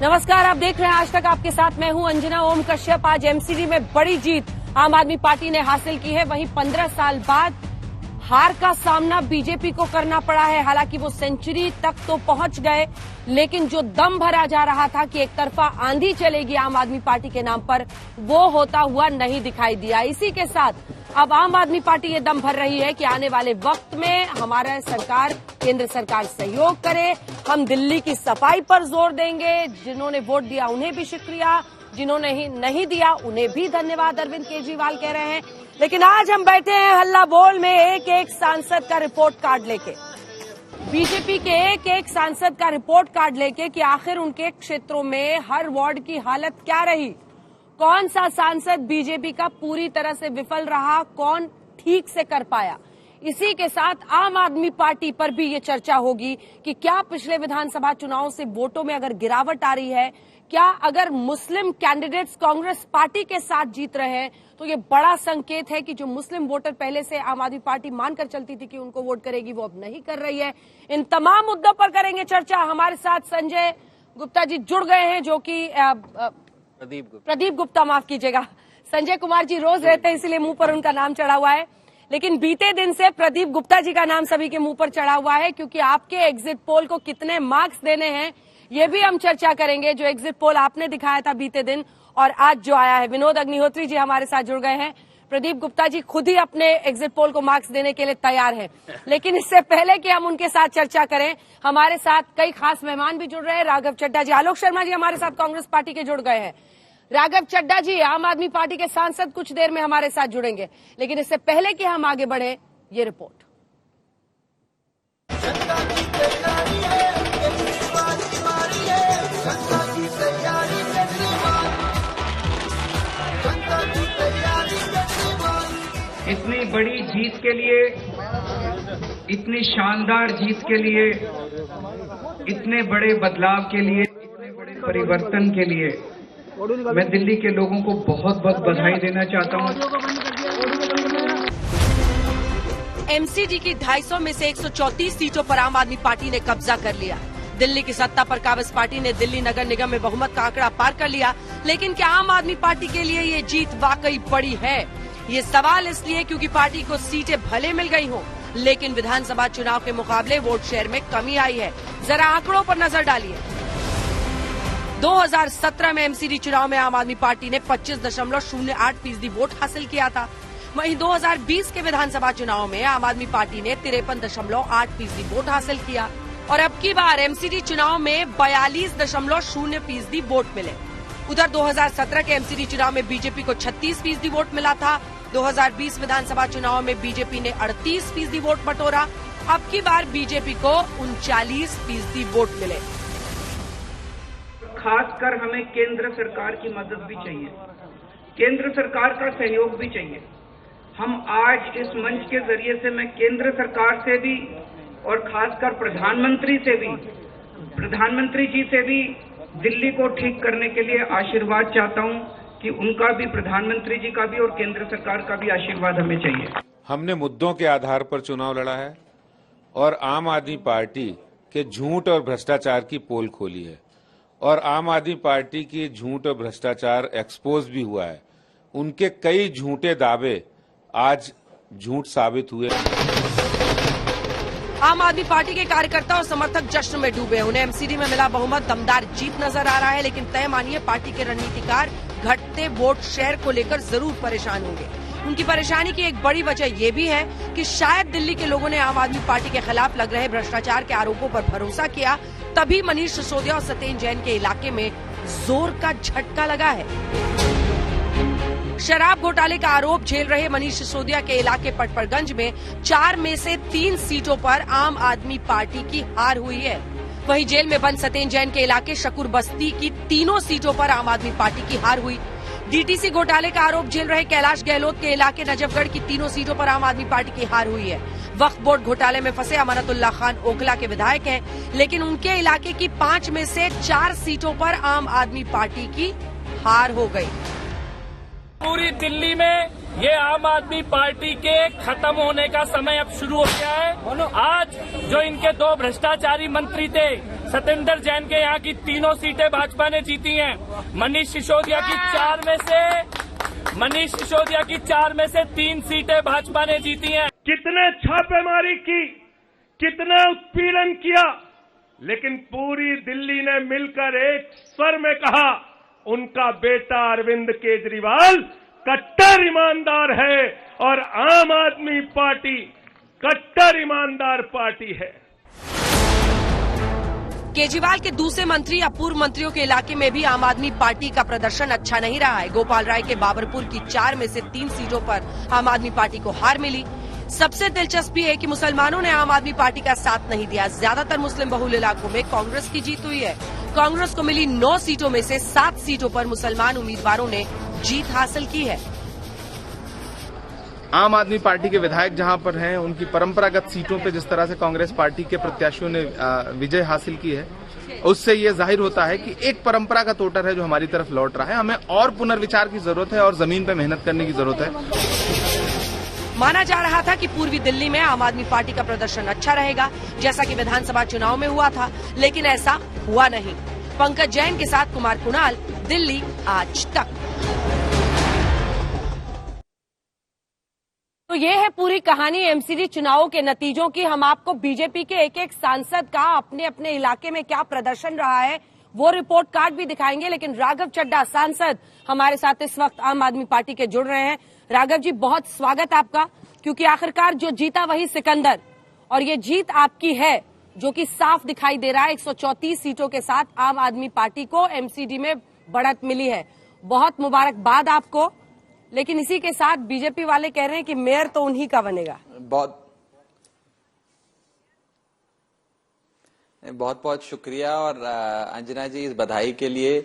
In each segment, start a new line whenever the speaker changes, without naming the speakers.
नमस्कार, आप देख रहे हैं आज तक। आपके साथ मैं हूं अंजना ओम कश्यप। आज एमसीडी में बड़ी जीत आम आदमी पार्टी ने हासिल की है। वहीं 15 साल बाद हार का सामना बीजेपी को करना पड़ा है। हालांकि वो सेंचुरी तक तो पहुंच गए, लेकिन जो दम भरा जा रहा था कि एक तरफा आंधी चलेगी आम आदमी पार्टी के नाम पर, वो होता हुआ नहीं दिखाई दिया। इसी के साथ अब आम आदमी पार्टी ये दम भर रही है कि आने वाले वक्त में हमारा सरकार, केंद्र सरकार सहयोग करे। हम दिल्ली की सफाई पर जोर देंगे। जिन्होंने वोट दिया उन्हें भी शुक्रिया, जिन्होंने नहीं दिया उन्हें भी धन्यवाद, अरविंद केजरीवाल कह रहे हैं। लेकिन आज हम बैठे हैं हल्ला बोल में एक एक सांसद का रिपोर्ट कार्ड लेके, बीजेपी के एक एक सांसद का रिपोर्ट कार्ड लेके कि आखिर उनके क्षेत्रों में हर वार्ड की हालत क्या रही, कौन सा सांसद बीजेपी का पूरी तरह से विफल रहा, कौन ठीक से कर पाया। इसी के साथ आम आदमी पार्टी पर भी ये चर्चा होगी कि क्या पिछले विधानसभा चुनाव से वोटों में अगर गिरावट आ रही है, क्या अगर मुस्लिम कैंडिडेट्स कांग्रेस पार्टी के साथ जीत रहे हैं तो ये बड़ा संकेत है कि जो मुस्लिम वोटर पहले से आम आदमी पार्टी मानकर चलती थी कि उनको वोट करेगी, वो अब नहीं कर रही है। इन तमाम मुद्दों पर करेंगे चर्चा। हमारे साथ संजय गुप्ता जी जुड़ गए हैं, जो कि प्रदीप गुप्ता, माफ कीजिएगा। संजय कुमार जी रोज रहते हैं इसलिए मुंह पर उनका नाम चढ़ा हुआ है, लेकिन बीते दिन से प्रदीप गुप्ता जी का नाम सभी के मुंह पर चढ़ा हुआ है, क्योंकि आपके एग्जिट पोल को कितने मार्क्स देने हैं ये भी हम चर्चा करेंगे। जो एग्जिट पोल आपने दिखाया था बीते दिन और आज जो आया है। विनोद अग्निहोत्री जी हमारे साथ जुड़ गए हैं। प्रदीप गुप्ता जी खुद ही अपने एग्जिट पोल को मार्क्स देने के लिए तैयार हैं। लेकिन इससे पहले कि हम उनके साथ चर्चा करें, हमारे साथ कई खास मेहमान भी जुड़ रहे हैं। राघव चड्ढा जी, आलोक शर्मा जी हमारे साथ कांग्रेस पार्टी के जुड़ गए हैं। राघव चड्ढा जी आम आदमी पार्टी के सांसद कुछ देर में हमारे साथ जुड़ेंगे, लेकिन इससे पहले कि हम आगे बढ़े, ये रिपोर्ट।
इतनी बड़ी जीत के लिए, इतनी शानदार जीत के लिए, इतने बड़े बदलाव के लिए, इतने बड़े परिवर्तन के लिए मैं दिल्ली के लोगों को बहुत बहुत बधाई देना चाहता हूं।
एमसीडी की 250 में से 134 सीटों पर आम आदमी पार्टी ने कब्जा कर लिया। दिल्ली की सत्ता पर कांग्रेस पार्टी ने दिल्ली नगर निगम में बहुमत का आंकड़ा पार कर लिया। लेकिन क्या आम आदमी पार्टी के लिए ये जीत वाकई बड़ी है? ये सवाल इसलिए क्योंकि पार्टी को सीटें भले मिल गई हों, लेकिन विधानसभा चुनाव के मुकाबले वोट शेयर में कमी आई है। जरा आंकड़ों पर नजर डालिए। 2017 में एमसीडी चुनाव में आम आदमी पार्टी ने 25.08% वोट हासिल किया था। वहीं 2020 के विधानसभा चुनाव में आम आदमी पार्टी ने 53.8% वोट हासिल किया और अब की बार एमसीडी चुनाव में 42.0% वोट मिले। उधर 2017 के एमसीडी चुनाव में बीजेपी को 36% वोट मिला था। 2020 विधानसभा चुनाव में बीजेपी ने 38% वोट बटोरा। अब की बार बीजेपी को 39% वोट मिले।
खासकर हमें केंद्र सरकार की मदद भी चाहिए, केंद्र सरकार का सहयोग भी चाहिए। हम आज इस मंच के जरिए से मैं केंद्र सरकार से भी और खासकर प्रधानमंत्री जी से भी दिल्ली को ठीक करने के लिए आशीर्वाद चाहता हूं कि उनका भी, प्रधानमंत्री जी का भी और केंद्र सरकार का भी आशीर्वाद हमें चाहिए।
हमने मुद्दों के आधार पर चुनाव लड़ा है और आम आदमी पार्टी के झूठ और भ्रष्टाचार की पोल खोली है और आम आदमी पार्टी की झूठ और भ्रष्टाचार एक्सपोज भी हुआ है। उनके कई झूठे दावे आज झूठ साबित हुए।
आम आदमी पार्टी के कार्यकर्ता और समर्थक जश्न में डूबे। उन्हें एमसीडी में मिला बहुमत, दमदार जीत नजर आ रहा है। लेकिन तय मानिए पार्टी के रणनीतिकार घटते वोट शेयर को लेकर जरूर परेशान होंगे। उनकी परेशानी की एक बड़ी वजह ये भी है कि शायद दिल्ली के लोगों ने आम आदमी पार्टी के खिलाफ लग रहे भ्रष्टाचार के आरोपों पर भरोसा किया, तभी मनीष सिसोदिया और सत्येंद्र जैन के इलाके में जोर का झटका लगा है। शराब घोटाले का आरोप झेल रहे मनीष सिसोदिया के इलाके पटपरगंज में 4 में से 3 सीटों पर आम आदमी पार्टी की हार हुई है। वहीं जेल में बंद सत्येंद्र जैन के इलाके शकुर बस्ती की 3 सीटों पर आम आदमी पार्टी की हार हुई। डीटीसी घोटाले का आरोप झेल रहे कैलाश गहलोत के इलाके नजफगढ़ की 3 सीटों पर आम आदमी पार्टी की हार हुई है। वक्फ बोर्ड घोटाले में फंसे अमानतुल्लाह खान ओखला के विधायक हैं, लेकिन उनके इलाके की 5 में से 4 सीटों पर आम आदमी पार्टी की हार हो गई।
पूरी दिल्ली में ये आम आदमी पार्टी के खत्म होने का समय अब शुरू हो गया है। आज जो इनके 2 भ्रष्टाचारी मंत्री थे, सत्येंद्र जैन के यहाँ की तीनों सीटें भाजपा ने जीती हैं। मनीष सिसोदिया की चार में से 3 सीटें भाजपा ने जीती हैं।
कितने छापेमारी की, कितने उत्पीड़न किया, लेकिन पूरी दिल्ली ने मिलकर एक स्वर में कहा उनका बेटा अरविंद केजरीवाल कट्टर ईमानदार है और आम आदमी पार्टी कट्टर ईमानदार पार्टी है।
केजरीवाल के दूसरे मंत्री या पूर्व मंत्रियों के इलाके में भी आम आदमी पार्टी का प्रदर्शन अच्छा नहीं रहा है। गोपाल राय के बाबरपुर की 4 में से 3 सीटों पर आम आदमी पार्टी को हार मिली। सबसे दिलचस्पी है कि मुसलमानों ने आम आदमी पार्टी का साथ नहीं दिया। ज्यादातर मुस्लिम बहुल इलाकों में कांग्रेस की जीत हुई है। कांग्रेस को मिली 9 सीटों में से 7 सीटों पर मुसलमान उम्मीदवारों ने जीत हासिल की है।
आम आदमी पार्टी के विधायक जहां पर हैं, उनकी परंपरागत सीटों पे जिस तरह से कांग्रेस पार्टी के प्रत्याशियों ने विजय हासिल की है, उससे ये जाहिर होता है कि एक परंपरागत वोटर है जो हमारी तरफ लौट रहा है। हमें और पुनर्विचार की जरूरत है और जमीन पे मेहनत करने की जरूरत है।
माना जा रहा था कि पूर्वी दिल्ली में आम आदमी पार्टी का प्रदर्शन अच्छा रहेगा, जैसा कि विधानसभा चुनाव में हुआ था, लेकिन ऐसा हुआ नहीं। पंकज जैन के साथ कुमार कुणाल, दिल्ली आज तक। तो ये है पूरी कहानी एमसीडी चुनावों के नतीजों की। हम आपको बीजेपी के एक एक सांसद का अपने अपने इलाके में क्या प्रदर्शन रहा है वो रिपोर्ट कार्ड भी दिखाएंगे। लेकिन राघव चड्ढा सांसद हमारे साथ इस वक्त आम आदमी पार्टी के जुड़ रहे हैं। राघव जी, बहुत स्वागत आपका, क्योंकि आखिरकार जो जीता वही सिकंदर, और ये जीत आपकी है जो कि साफ दिखाई दे रहा है। 134 सीटों के साथ आम आदमी पार्टी को एमसीडी में बढ़त मिली है। बहुत मुबारकबाद आपको। लेकिन इसी के साथ बीजेपी वाले कह रहे हैं कि मेयर तो उन्हीं का बनेगा।
बहुत बहुत शुक्रिया। और अंजना जी, इस बधाई के लिए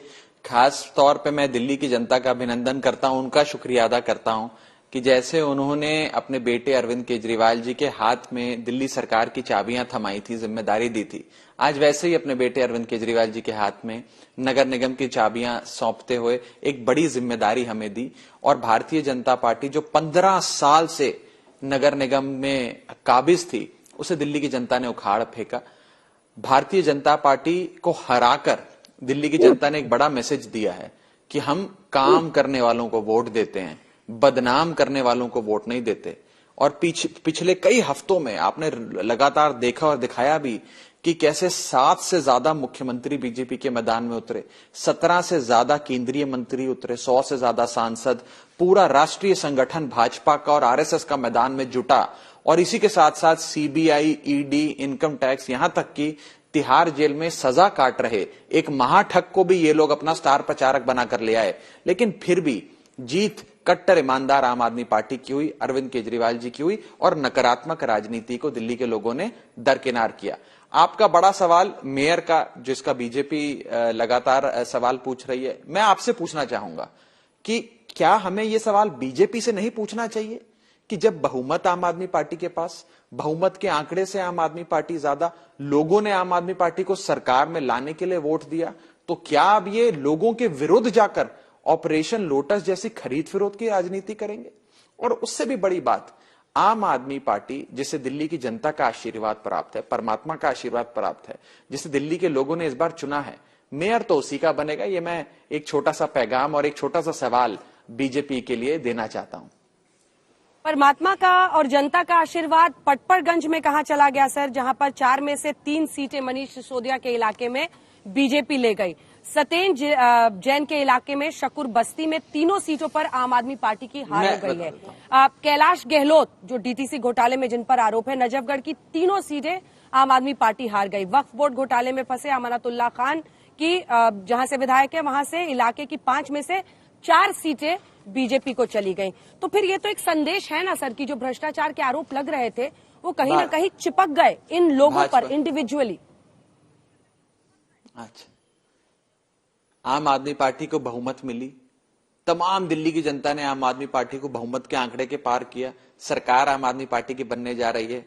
खास तौर पे मैं दिल्ली की जनता का अभिनंदन करता हूं, उनका शुक्रिया अदा करता हूं कि जैसे उन्होंने अपने बेटे अरविंद केजरीवाल जी के हाथ में दिल्ली सरकार की चाबियां थमाई थी, जिम्मेदारी दी थी, आज वैसे ही अपने बेटे अरविंद केजरीवाल जी के हाथ में नगर निगम की चाबियां सौंपते हुए एक बड़ी जिम्मेदारी हमें दी। और भारतीय जनता पार्टी जो 15 साल से नगर निगम में काबिज थी, उसे दिल्ली की जनता ने उखाड़ फेंका। भारतीय जनता पार्टी को हराकर दिल्ली की जनता ने एक बड़ा मैसेज दिया है कि हम काम करने वालों को वोट देते हैं, बदनाम करने वालों को वोट नहीं देते। और पिछले कई हफ्तों में आपने लगातार देखा और दिखाया भी कि कैसे 7 से ज्यादा मुख्यमंत्री बीजेपी के मैदान में उतरे, 17 से ज्यादा केंद्रीय मंत्री उतरे, 100 से ज्यादा सांसद, पूरा राष्ट्रीय संगठन भाजपा का और आरएसएस का मैदान में जुटा। और इसी के साथ साथ सीबीआई, ईडी, इनकम टैक्स, यहां तक कि तिहाड़ जेल में सजा काट रहे एक महाठग को भी ये लोग अपना स्टार प्रचारक बनाकर ले आए। लेकिन फिर भी जीत कट्टर ईमानदार आम आदमी पार्टी की हुई, अरविंद केजरीवाल जी की हुई, और नकारात्मक राजनीति को दिल्ली के लोगों ने दरकिनार किया। आपका बड़ा सवाल मेयर का, जिसका बीजेपी लगातार सवाल पूछ रही है, मैं आपसे पूछना चाहूंगा कि क्या हमें यह सवाल बीजेपी से नहीं पूछना चाहिए कि जब बहुमत आम आदमी पार्टी के पास, बहुमत के आंकड़े से आम आदमी पार्टी ज्यादा, लोगों ने आम आदमी पार्टी को सरकार में लाने के लिए वोट दिया, तो क्या अब ये लोगों के विरुद्ध जाकर ऑपरेशन लोटस जैसी खरीद फरोख्त की राजनीति करेंगे? और उससे भी बड़ी बात, आम आदमी पार्टी जिसे दिल्ली की जनता का आशीर्वाद प्राप्त है, परमात्मा का आशीर्वाद प्राप्त है, जिसे दिल्ली के लोगों ने इस बार चुना है, मेयर तो उसी का बनेगा। ये मैं एक छोटा सा पैगाम और एक छोटा सा सवाल बीजेपी के लिए देना चाहता हूं।
परमात्मा का और जनता का आशीर्वाद पटपड़गंज में कहां चला गया सर, जहां पर 4 में से 3 सीटें मनीष सिसोदिया के इलाके में बीजेपी ले गई। सत्येंद्र जैन के इलाके में शकुर बस्ती में 3 सीटों पर आम आदमी पार्टी की हार हो गई है। कैलाश गहलोत जो डीटीसी घोटाले में जिन पर आरोप है, नजफगढ़ की 3 सीटें आम आदमी पार्टी हार गई। वक्फ बोर्ड घोटाले में फंसे अमानतुल्लाह खान की जहां से विधायक है, वहां से इलाके की 5 में से 4 सीटें बीजेपी को चली गई। तो फिर ये तो एक संदेश है ना सर कि जो भ्रष्टाचार के आरोप लग रहे थे वो कहीं ना कहीं चिपक गए इन लोगों पर इंडिविजुअली।
अच्छा, आम आदमी पार्टी को बहुमत मिली, तमाम दिल्ली की जनता ने आम आदमी पार्टी को बहुमत के आंकड़े के पार किया, सरकार आम आदमी पार्टी की बनने जा रही है,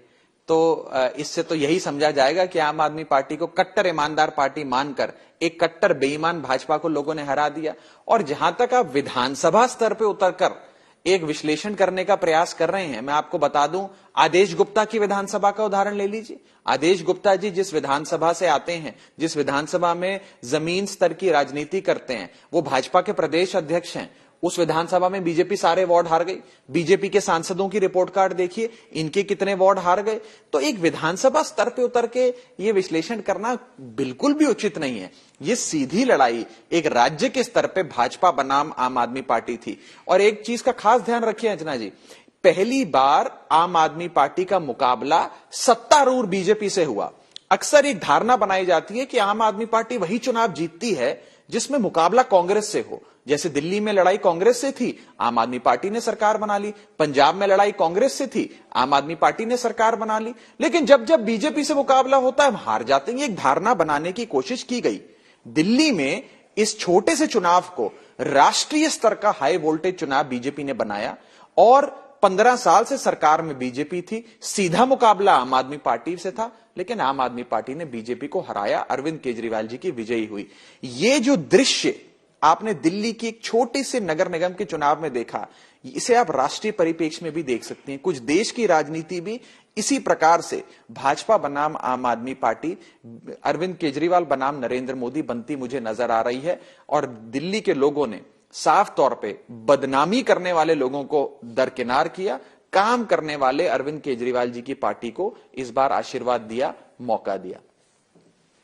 तो इससे तो यही समझा जाएगा कि आम आदमी पार्टी को कट्टर ईमानदार पार्टी मानकर एक कट्टर बेईमान भाजपा को लोगों ने हरा दिया। और जहां तक आप विधानसभा स्तर पे उतरकर एक विश्लेषण करने का प्रयास कर रहे हैं। मैं आपको बता दूं, आदेश गुप्ता की विधानसभा का उदाहरण ले लीजिए। आदेश गुप्ता जी जिस विधानसभा से आते हैं, जिस विधानसभा में जमीन स्तर की राजनीति करते हैं, वो भाजपा के प्रदेश अध्यक्ष हैं। उस विधानसभा में बीजेपी सारे वार्ड हार गई। बीजेपी के सांसदों की रिपोर्ट कार्ड देखिए, इनके कितने वार्ड हार गए। तो एक विधानसभा स्तर पे उतर के ये विश्लेषण करना बिल्कुल भी उचित नहीं है। ये सीधी लड़ाई एक राज्य के स्तर पे भाजपा बनाम आम आदमी पार्टी थी। और एक चीज का खास ध्यान रखिए अंजना जी, पहली बार आम आदमी पार्टी का मुकाबला सत्तारूढ़ बीजेपी से हुआ। अक्सर एक धारणा बनाई जाती है कि आम आदमी पार्टी वही चुनाव जीतती है जिसमें मुकाबला कांग्रेस से हो। जैसे दिल्ली में लड़ाई कांग्रेस से थी, आम आदमी पार्टी ने सरकार बना ली। पंजाब में लड़ाई कांग्रेस से थी, आम आदमी पार्टी ने सरकार बना ली। लेकिन जब जब बीजेपी से मुकाबला होता है हम हार जाते हैं। एक धारणा बनाने की कोशिश की गई। दिल्ली में इस छोटे से चुनाव को राष्ट्रीय स्तर का हाई वोल्टेज चुनाव बीजेपी ने बनाया और 15 साल से सरकार में बीजेपी थी। सीधा मुकाबला आम आदमी पार्टी से था, लेकिन आम आदमी पार्टी ने बीजेपी को हराया। अरविंद केजरीवाल जी की विजयी हुई। ये जो दृश्य आपने दिल्ली की एक छोटे से नगर निगम के चुनाव में देखा, इसे आप राष्ट्रीय परिप्रेक्ष्य में भी देख सकते हैं। कुछ देश की राजनीति भी इसी प्रकार से भाजपा बनाम आम आदमी पार्टी, अरविंद केजरीवाल बनाम नरेंद्र मोदी बनती मुझे नजर आ रही है। और दिल्ली के लोगों ने साफ तौर पे बदनामी करने वाले लोगों को दरकिनार किया, काम करने वाले अरविंद केजरीवाल जी की पार्टी को इस बार आशीर्वाद दिया, मौका दिया।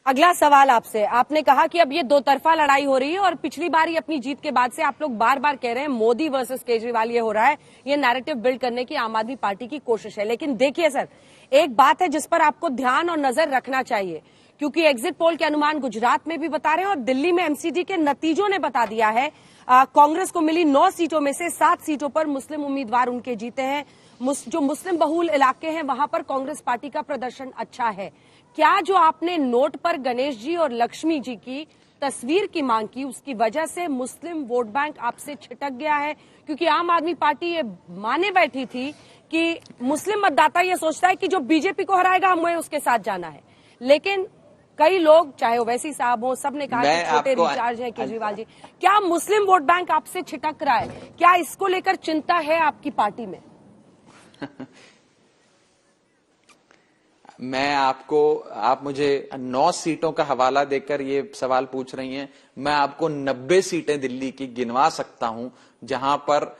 अगला सवाल आपसे, आपने कहा कि अब ये दो तरफा लड़ाई हो रही है और पिछली बार ही अपनी जीत के बाद से आप लोग बार बार कह रहे हैं मोदी वर्सेस केजरीवाल ये हो रहा है, ये नैरेटिव बिल्ड करने की आम आदमी पार्टी की कोशिश है। लेकिन देखिए सर, एक बात है जिस पर आपको ध्यान और नजर रखना चाहिए, क्योंकि एग्जिट पोल के अनुमान गुजरात में भी बता रहे हैं और दिल्ली में एमसीडी के नतीजों ने बता दिया है। कांग्रेस को मिली 9 सीटों में से 7 सीटों पर मुस्लिम उम्मीदवार उनके जीते हैं। जो मुस्लिम बहुल इलाके हैं वहां पर कांग्रेस पार्टी का प्रदर्शन अच्छा है। क्या जो आपने नोट पर गणेश जी और लक्ष्मी जी की तस्वीर की मांग की, उसकी वजह से मुस्लिम वोट बैंक आपसे छिटक गया है? क्योंकि आम आदमी पार्टी ये माने बैठी थी कि मुस्लिम मतदाता ये सोचता है कि जो बीजेपी को हराएगा हमें उसके साथ जाना है, लेकिन कई लोग, चाहे ओवैसी साहब हो, सबने कहा कि छोटे रिचार्ज है केजरीवाल जी। क्या मुस्लिम वोट बैंक आपसे छिटक रहा है? क्या इसको लेकर चिंता है आपकी पार्टी में?
मैं आपको, आप मुझे 9 सीटों का हवाला देकर ये सवाल पूछ रही हैं। मैं आपको 90 सीटें दिल्ली की गिनवा सकता हूं जहां पर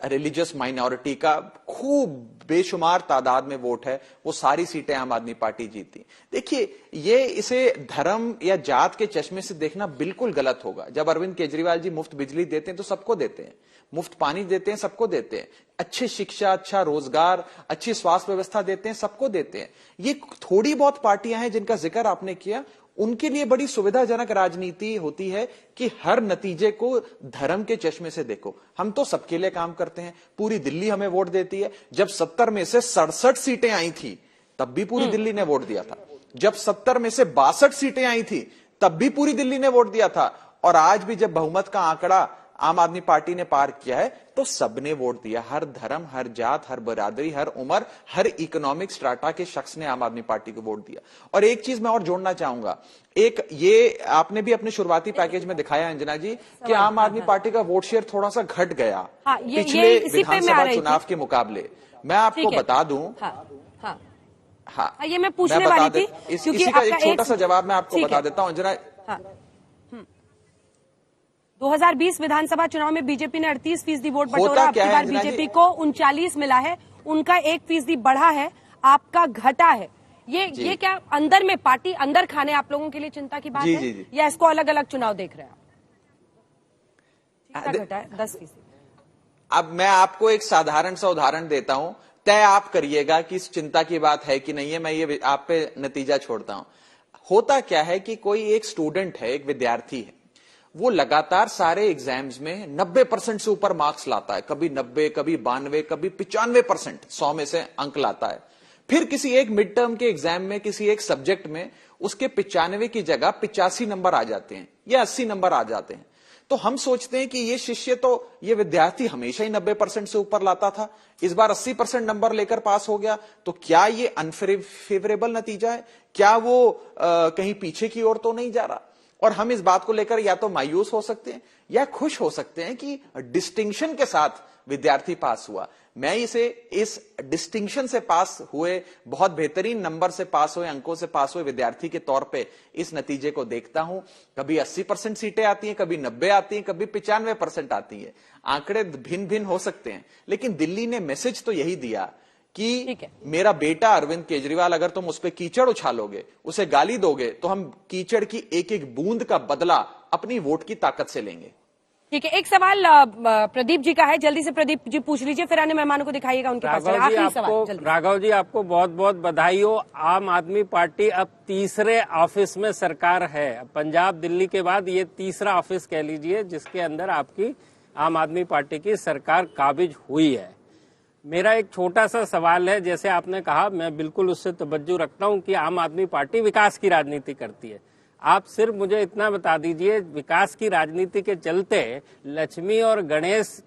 रिलीजियस माइनॉरिटी का खूब बेशुमार तादाद में वोट है। वो सारी सीटें आम आदमी पार्टी जीती। देखिए, ये इसे धर्म या जात के चश्मे से देखना बिल्कुल गलत होगा। जब अरविंद केजरीवाल जी मुफ्त बिजली देते हैं तो सबको देते हैं, मुफ्त पानी देते हैं, सबको देते हैं, अच्छी शिक्षा, अच्छा रोजगार, अच्छी स्वास्थ्य व्यवस्था देते हैं, सबको देते हैं। ये थोड़ी बहुत पार्टियां हैं जिनका जिक्र आपने किया, उनके लिए बड़ी सुविधाजनक राजनीति होती है कि हर नतीजे को धर्म के चश्मे से देखो। हम तो सबके लिए काम करते हैं, पूरी दिल्ली हमें वोट देती है। जब 70 में से 67 सीटें आई थी तब भी पूरी दिल्ली ने वोट दिया था। जब 70 में से 62 सीटें आई थी तब भी पूरी दिल्ली ने वोट दिया था। और आज भी जब बहुमत का आंकड़ा आम आदमी पार्टी ने पार किया है तो सबने वोट दिया। हर धर्म, हर जात, हर बरादरी, हर उम्र, हर इकोनॉमिक स्ट्राटा के शख्स ने आम आदमी पार्टी को वोट दिया। और एक चीज मैं और जोड़ना चाहूंगा, एक ये आपने भी अपने शुरुआती पैकेज में दिखाया अंजना जी कि आम आदमी पार्टी का वोट शेयर थोड़ा सा घट गया पिछले विधानसभा चुनाव के मुकाबले। मैं आपको बता दूं, हाँ,
ये मैं पूछने वाली थी,
इसी का एक छोटा सा जवाब मैं आपको बता देता हूं अंजना।
2020 विधानसभा चुनाव में बीजेपी ने 38% वोट बटोरा। अब की बार बीजेपी को 39 मिला है, उनका 1% बढ़ा है, आपका घटा है। ये क्या अंदर में पार्टी अंदर खाने आप लोगों के लिए चिंता की बात है, या इसको अलग अलग चुनाव देख रहे हैं आप? घटा है 10%।
अब मैं आपको एक साधारण सा उदाहरण देता हूं, तय आप करिएगा कि इस चिंता की बात है कि नहीं है। मैं ये आप पे नतीजा छोड़ता हूं। होता क्या है कि कोई एक स्टूडेंट है, एक विद्यार्थी है, वो लगातार सारे एग्जाम्स में 90% से ऊपर मार्क्स लाता है। कभी 90, कभी 92, कभी 95% 100 में से अंक लाता है। फिर किसी एक मिड टर्म के एग्जाम में, किसी एक सब्जेक्ट में उसके 95 की जगह 85 नंबर आ जाते हैं या 80 नंबर आ जाते हैं। तो हम सोचते हैं कि ये शिष्य, तो ये विद्यार्थी हमेशा ही 90% से ऊपर लाता था, इस बार 80% नंबर लेकर पास हो गया, तो क्या ये अनफेवरेबल नतीजा है? क्या वो कहीं पीछे की ओर तो नहीं जा रहा? और हम इस बात को लेकर या तो मायूस हो सकते हैं या खुश हो सकते हैं कि डिस्टिंक्शन के साथ विद्यार्थी पास हुआ। मैं इसे इस डिस्टिंक्शन से पास हुए, बहुत बेहतरीन नंबर से पास हुए, अंकों से पास हुए विद्यार्थी के तौर पे इस नतीजे को देखता हूं। कभी 80% सीटें आती हैं, कभी 90 आती हैं, कभी 95% आती है। आंकड़े भिन्न भिन्न हो सकते हैं, लेकिन दिल्ली ने मैसेज तो यही दिया कि मेरा बेटा अरविंद केजरीवाल, अगर तुम उस पर कीचड़ उछालोगे, उसे गाली दोगे, तो हम कीचड़ की एक एक बूंद का बदला अपनी वोट की ताकत से लेंगे।
ठीक है, एक सवाल प्रदीप जी का है, जल्दी से प्रदीप जी पूछ लीजिए, फिर अन्य मेहमानों को दिखाइएगा उनके पास। आखिरी सवाल।
राघव जी, आपको बहुत बहुत बधाई हो। आम आदमी पार्टी अब तीसरे ऑफिस में सरकार है। पंजाब दिल्ली के बाद ये तीसरा ऑफिस कह लीजिए जिसके अंदर आपकी आम आदमी पार्टी की सरकार काबिज हुई है। मेरा एक छोटा सा सवाल है, जैसे आपने कहा, मैं बिल्कुल उससे तवज्जो रखता हूं कि आम आदमी पार्टी विकास की राजनीति करती है। आप सिर्फ मुझे इतना बता दीजिए, विकास की राजनीति के चलते लक्ष्मी और गणेश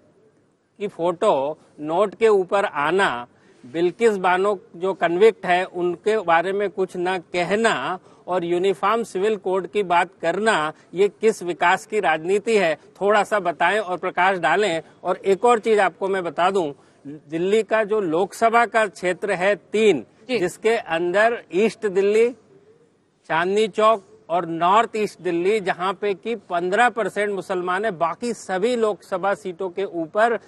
की फोटो नोट के ऊपर आना, बिल्किस बानो जो कन्विक्ट है उनके बारे में कुछ न कहना और यूनिफॉर्म सिविल कोड की बात करना, ये किस विकास की राजनीति है? थोड़ा सा बताएं और प्रकाश डालें। और एक और चीज आपको मैं बता दूं, दिल्ली का जो लोकसभा का क्षेत्र है 3, जिसके अंदर ईस्ट दिल्ली, चांदनी चौक और नॉर्थ ईस्ट दिल्ली, जहां पे कि 15% मुसलमान है, बाकी सभी लोकसभा सीटों के ऊपर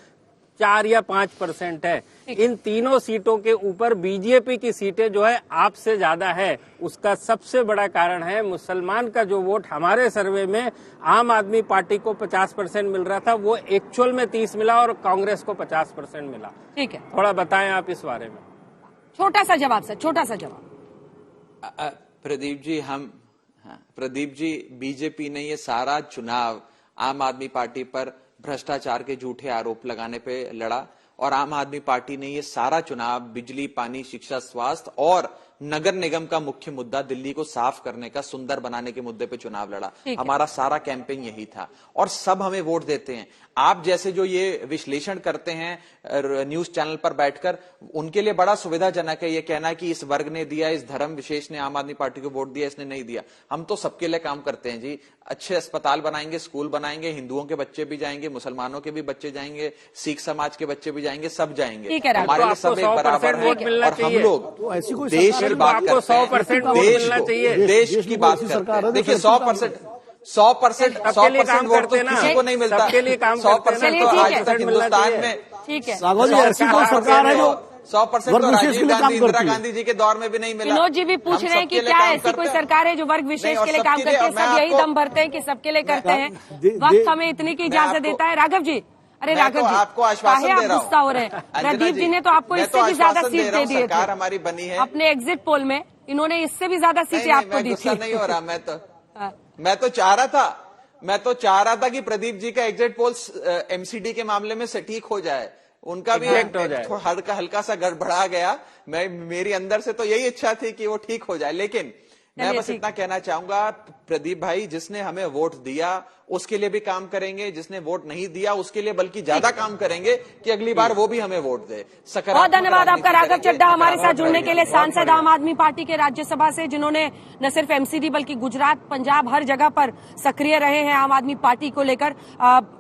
4 या 5% है। इन तीनों सीटों के ऊपर बीजेपी की सीटें जो है आपसे ज्यादा है। उसका सबसे बड़ा कारण है मुसलमान का जो वोट हमारे सर्वे में आम आदमी पार्टी को 50% मिल रहा था, वो एक्चुअल में 30 मिला और कांग्रेस को 50% मिला।
ठीक है,
थोड़ा बताएं आप इस बारे में।
छोटा सा जवाब सर, छोटा सा जवाब।
प्रदीप जी, बीजेपी ने ये सारा चुनाव आम आदमी पार्टी पर भ्रष्टाचार के झूठे आरोप लगाने पे लड़ा, और आम आदमी पार्टी ने ये सारा चुनाव बिजली, पानी, शिक्षा, स्वास्थ्य और नगर निगम का मुख्य मुद्दा दिल्ली को साफ करने का, सुंदर बनाने के मुद्दे पे चुनाव लड़ा। हमारा सारा कैंपेन यही था, और सब हमें वोट देते हैं। आप जैसे जो ये विश्लेषण करते हैं न्यूज चैनल पर बैठकर, उनके लिए बड़ा सुविधाजनक है ये कहना कि इस वर्ग ने दिया, इस धर्म विशेष ने आम आदमी पार्टी को वोट दिया, इसने नहीं दिया। हम तो सबके लिए काम करते हैं जी। अच्छे अस्पताल बनाएंगे, स्कूल बनाएंगे, हिंदुओं के बच्चे भी जाएंगे, मुसलमानों के भी बच्चे जाएंगे, सिख समाज के बच्चे भी जाएंगे, सब जाएंगे। हमारे लिए सब एक बराबर है। और हम लोग देश की बात करते हैं, 100% देश की बात करते हैं। देखिए 100% वोट तो किसी को नहीं मिलता। 100% तो आज तक हिंदुस्तान में,
ठीक है,
100% तो राजीव गांधी, इंदिरा गांधी जी के दौर में भी नहीं मिला।
विनोद जी भी पूछ रहे हैं कि क्या ऐसी कोई सरकार है जो वर्ग विशेष के लिए काम करती है? सब यही दम भरते हैं कि सबके लिए करते हैं। वक्त हमें इतनी की इजाजत देता है। राघव जी, अरे राघव जी,
आपको आश्वासन दे रहा हूं।
गुस्सा हो रहे हैं। प्रदीप जी ने तो आपको इससे भी ज्यादा सीट दे दी है।
सरकार हमारी बनी है
अपने एग्जिट पोल में, इन्होंने इससे भी ज्यादा सीटें आपको दी थी।
नहीं हो रहा, मैं तो चाह रहा था कि प्रदीप जी का एग्जिट पोल एमसीडी के मामले में सटीक हो जाए, उनका भी हल्का सा गड़बड़ा गया। मेरी अंदर से तो यही इच्छा थी कि वो ठीक हो जाए। लेकिन मैं बस इतना कहना चाहूंगा, प्रदीप भाई, जिसने हमें वोट दिया उसके लिए भी काम करेंगे, जिसने वोट नहीं दिया उसके लिए बल्कि ज्यादा काम करेंगे कि अगली बार वो भी हमें वोट दे।
बहुत धन्यवाद आपका राघव चड्ढा हमारे साथ जुड़ने के लिए, सांसद आम आदमी पार्टी के राज्यसभा से, जिन्होंने न सिर्फ एमसीडी बल्कि गुजरात, पंजाब, हर जगह पर सक्रिय रहे हैं आम आदमी पार्टी को लेकर।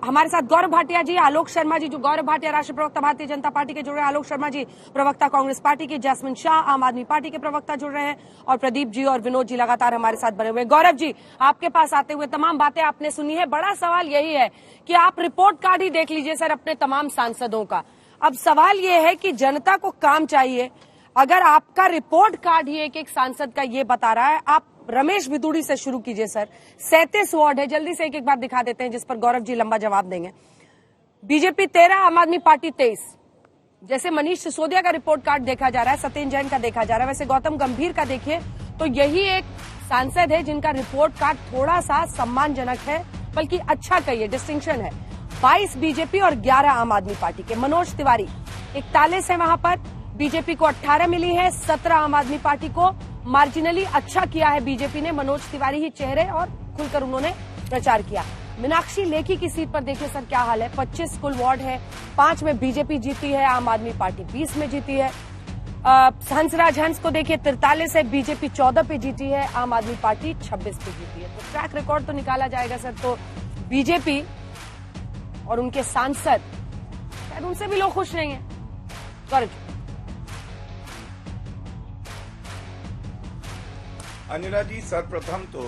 हमारे साथ गौरव भाटिया जी, आलोक शर्मा जी, जो गौरव भाटिया राष्ट्रीय प्रवक्ता भारतीय जनता पार्टी के जुड़ रहे हैं, आलोक शर्मा जी प्रवक्ता कांग्रेस पार्टी के, जैस्मिन शाह आम आदमी पार्टी के प्रवक्ता जुड़ रहे हैं, और प्रदीप जी और विनोद जी लगातार हमारे साथ बने हुए हैं। गौरव जी, आपके पास आते हुए तमाम बातें आपने सुनी है। बड़ा सवाल यही है कि आप रिपोर्ट कार्ड ही देख लीजिए सर अपने तमाम सांसदों का। अब सवाल ये है कि जनता को काम चाहिए। अगर आपका रिपोर्ट कार्ड ही एक सांसद का ये बता रहा है, आप रमेश भितुड़ी से शुरू कीजिए सर। 37 वार्ड है, जल्दी से एक एक बार दिखा देते हैं जिस पर गौरव जी लंबा जवाब देंगे। बीजेपी 13, आम आदमी पार्टी 23। जैसे मनीष सिसोदिया का रिपोर्ट कार्ड देखा जा रहा है, सत्येंद्र जैन का देखा जा रहा है, वैसे गौतम गंभीर का देखिए तो यही एक सांसद है जिनका रिपोर्ट कार्ड थोड़ा सा सम्मानजनक है, बल्कि अच्छा कहिए, डिस्टिंक्शन है। 22 बीजेपी और 11 आम आदमी पार्टी के। मनोज तिवारी 41 है, वहां पर बीजेपी को 18 मिली है, 17 आम आदमी पार्टी को। मार्जिनली अच्छा किया है बीजेपी ने, मनोज तिवारी ही चेहरे और खुलकर उन्होंने प्रचार किया। मीनाक्षी लेखी की सीट पर देखिए सर क्या हाल है। 25 कुल वार्ड है, 5 में बीजेपी जीती है, आम आदमी पार्टी 20 में जीती है। हंसराज हंस को देखिए 43 है, बीजेपी 14 पे जीती है, आम आदमी पार्टी 26 पे जीती है। तो ट्रैक रिकॉर्ड तो निकाला जाएगा सर। तो बीजेपी और उनके सांसद, शायद उनसे भी लोग खुश नहीं है।
अंजना जी, सर्वप्रथम तो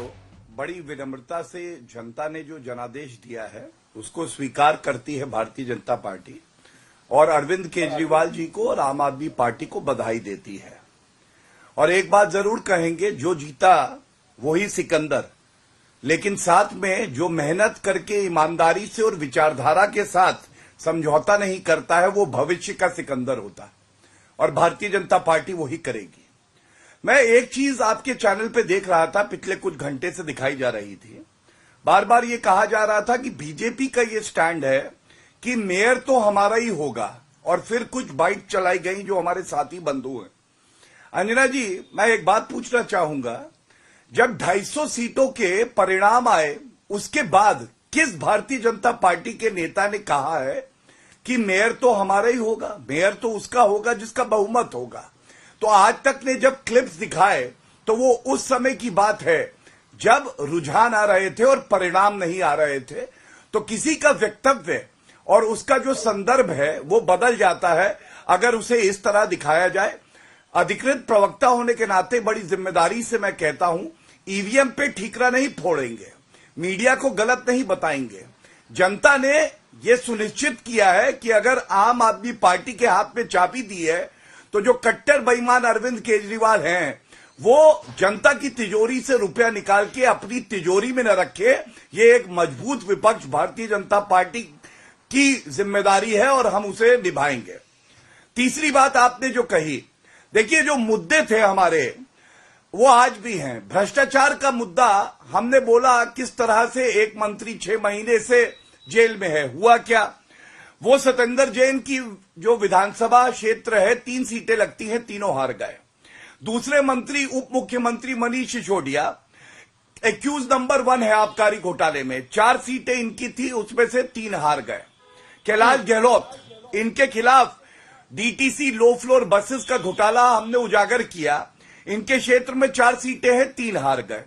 बड़ी विनम्रता से जनता ने जो जनादेश दिया है उसको स्वीकार करती है भारतीय जनता पार्टी और अरविंद केजरीवाल जी को और आम आदमी पार्टी को बधाई देती है। और एक बात जरूर कहेंगे, जो जीता वही सिकंदर, लेकिन साथ में जो मेहनत करके ईमानदारी से और विचारधारा के साथ समझौता नहीं करता है वो भविष्य का सिकंदर होता है और भारतीय जनता पार्टी वही करेगी। मैं एक चीज आपके चैनल पे देख रहा था, पिछले कुछ घंटे से दिखाई जा रही थी, बार बार ये कहा जा रहा था कि बीजेपी का ये स्टैंड है कि मेयर तो हमारा ही होगा, और फिर कुछ बाइट चलाई गई जो हमारे साथी बंधु हैं। अंजना जी, मैं एक बात पूछना चाहूंगा, जब 250 सीटों के परिणाम आए उसके बाद किस भारतीय जनता पार्टी के नेता ने कहा है कि मेयर तो हमारा ही होगा, मेयर तो उसका होगा जिसका बहुमत होगा? तो आज तक ने जब क्लिप्स दिखाए तो वो उस समय की बात है जब रुझान आ रहे थे और परिणाम नहीं आ रहे थे। तो किसी का वक्तव्य और उसका जो संदर्भ है वो बदल जाता है अगर उसे इस तरह दिखाया जाए। अधिकृत प्रवक्ता होने के नाते बड़ी जिम्मेदारी से मैं कहता हूं, ईवीएम पे ठीकरा नहीं फोड़ेंगे, मीडिया को गलत नहीं बताएंगे। जनता ने ये सुनिश्चित किया है कि अगर आम आदमी पार्टी के हाथ में चाबी दी है तो जो कट्टर बेईमान अरविंद केजरीवाल हैं वो जनता की तिजोरी से रुपया निकाल के अपनी तिजोरी में न रखे। ये एक मजबूत विपक्ष भारतीय जनता पार्टी की जिम्मेदारी है और हम उसे निभाएंगे। तीसरी बात आपने जो कही, देखिए जो मुद्दे थे हमारे वो आज भी हैं। भ्रष्टाचार का मुद्दा हमने बोला किस तरह से एक मंत्री 6 महीने से जेल में है, हुआ क्या? वो सत्येंद्र जैन की जो विधानसभा क्षेत्र है 3 सीटें लगती हैं, तीनों हार गए। दूसरे मंत्री उप मुख्यमंत्री मनीष सिसोदिया एक्यूज नंबर 1 है आबकारी घोटाले में, 4 सीटें इनकी थी, उसमें से 3 हार गए। कैलाश गहलोत, इनके खिलाफ डीटीसी लो फ्लोर बसेस का घोटाला हमने उजागर किया, इनके क्षेत्र में 4 सीटें हैं, 3 हार गए।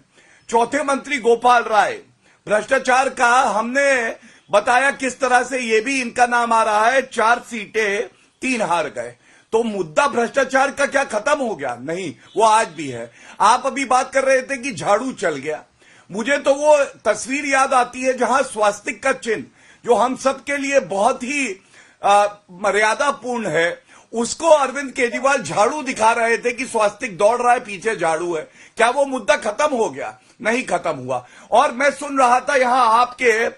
चौथे मंत्री गोपाल राय, भ्रष्टाचार का हमने बताया किस तरह से ये भी इनका नाम आ रहा है, 4 सीटें 3 हार गए। तो मुद्दा भ्रष्टाचार का क्या खत्म हो गया? नहीं, वो आज भी है। आप अभी बात कर रहे थे कि झाड़ू चल गया, मुझे तो वो तस्वीर याद आती है जहां स्वास्तिक का चिन्ह जो हम सबके लिए बहुत ही मर्यादापूर्ण है, उसको अरविंद केजरीवाल झाड़ू दिखा रहे थे कि स्वास्तिक दौड़ रहा है, पीछे झाड़ू है। क्या वो मुद्दा खत्म हो गया? नहीं खत्म हुआ। और मैं सुन रहा था यहां आपके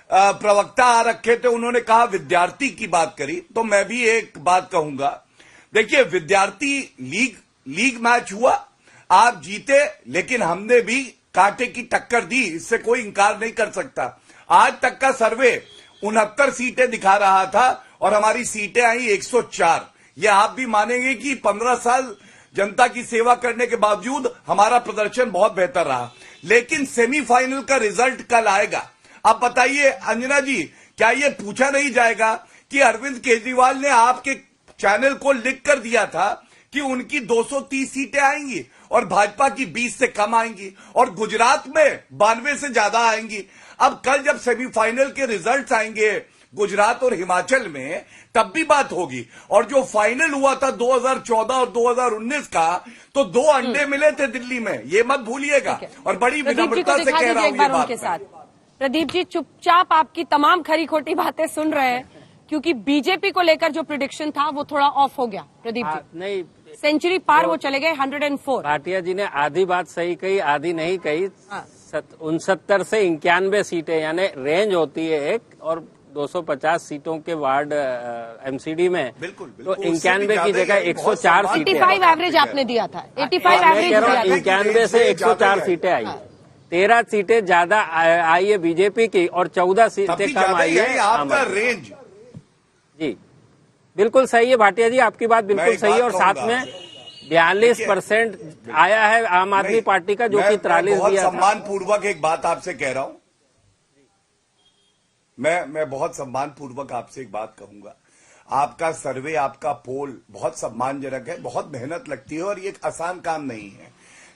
प्रवक्ता आ रखे थे, उन्होंने कहा विद्यार्थी की बात करी, तो मैं भी एक बात कहूंगा। देखिए, विद्यार्थी लीग मैच हुआ, आप जीते, लेकिन हमने भी कांटे की टक्कर दी, इससे कोई इंकार नहीं कर सकता। आज तक का सर्वे 69 सीटें दिखा रहा था और हमारी सीटें आई 104। ये आप भी मानेंगे कि 15 साल जनता की सेवा करने के बावजूद हमारा प्रदर्शन बहुत बेहतर रहा। लेकिन सेमीफाइनल का रिजल्ट कल आएगा। अब बताइए अंजना जी, क्या ये पूछा नहीं जाएगा कि अरविंद केजरीवाल ने आपके चैनल को लिख कर दिया था कि उनकी 230 सीटें आएंगी और भाजपा की 20 से कम आएंगी और गुजरात में 92 से ज्यादा आएंगी। अब कल जब सेमीफाइनल के रिजल्ट्स आएंगे गुजरात और हिमाचल में, तब भी बात होगी। और जो फाइनल हुआ था 2014 और 2019 का, तो 2 अंडे मिले थे दिल्ली में, ये मत भूलिएगा। और बड़ी विनम्रता से कह रहा हूं ये बात।
प्रदीप जी चुपचाप आपकी तमाम खरी खोटी बातें सुन रहे हैं, क्योंकि बीजेपी को लेकर जो प्रिडिक्शन था वो थोड़ा ऑफ हो गया। प्रदीप जी
नहीं,
सेंचुरी पार वो चले गए 104।
भाटिया जी ने आधी बात सही कही, आधी नहीं कही। 69 से 91 सीटें, यानी रेंज होती है एक, और 250 सीटों के वार्ड एमसीडी में,
बिल्कुल,
तो 91 की जगह 104 सीटें।
85 एवरेज आपने दिया था, 85 एवरेज दिया था।
91 से 104 सीटें आई, 13 सीटें ज्यादा आई है बीजेपी की और 14 सीटें कम आई है
आपका रेंज।
जी बिल्कुल सही है भाटिया जी, आपकी बात बिल्कुल सही है। और साथ में 42% आया है आम आदमी पार्टी का, जो कि 43 दिया था।
सम्मान पूर्वक एक बात आपसे कह रहा हूं, मैं बहुत सम्मान पूर्वक आपसे एक बात कहूंगा। आपका सर्वे, आपका पोल बहुत सम्मानजनक है, बहुत मेहनत लगती है और ये एक आसान काम नहीं है।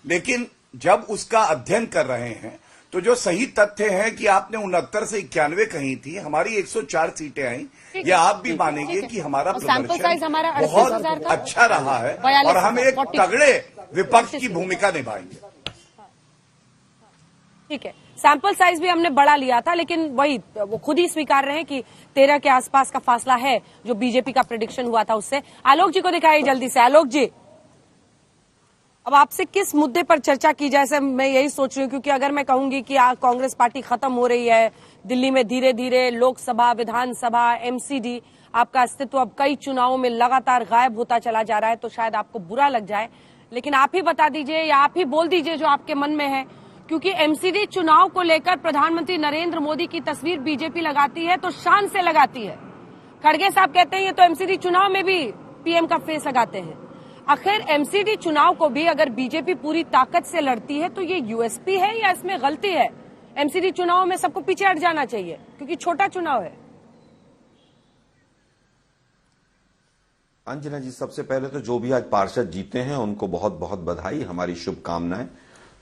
लेकिन जब उसका अध्ययन कर रहे हैं तो जो सही तथ्य है कि आपने 69 से 91 कही थी, हमारी 104 सीटें आई, ये आप भी मानेंगे कि हमारा प्रदर्शन बहुत अच्छा रहा है और हम एक तगड़े विपक्ष की भूमिका निभाएंगे।
ठीक है, सैंपल साइज भी हमने बढ़ा लिया था, लेकिन वही वो खुद ही स्वीकार रहे हैं कि 13 के आसपास का फासला है जो बीजेपी का प्रेडिक्शन हुआ था उससे। आलोक जी को दिखाइए जल्दी से। आलोक जी, अब आपसे किस मुद्दे पर चर्चा की जाए, सर मैं यही सोच रही हूँ, क्योंकि अगर मैं कहूंगी कि कांग्रेस पार्टी खत्म हो रही है दिल्ली में, धीरे धीरे लोकसभा, विधानसभा, एमसीडी, आपका अस्तित्व अब कई चुनावों में लगातार गायब होता चला जा रहा है, तो शायद आपको बुरा लग जाए। लेकिन आप ही बता दीजिए या आप ही बोल दीजिए जो आपके मन में है, क्योंकि एमसीडी चुनाव को लेकर प्रधानमंत्री नरेंद्र मोदी की तस्वीर बीजेपी लगाती है तो शान से लगाती है। खड़गे साहब कहते हैं ये तो एमसीडी चुनाव में भी पीएम का फेस लगाते हैं। आखिर एमसीडी चुनाव को भी अगर बीजेपी पूरी ताकत से लड़ती है तो ये यूएसपी है या इसमें गलती है? एमसीडी चुनाव में सबको पीछे हट जाना चाहिए क्योंकि छोटा चुनाव है।
अंजना जी, सबसे पहले तो जो भी आज पार्षद जीते हैं उनको बहुत बहुत बधाई, हमारी शुभकामनाएं।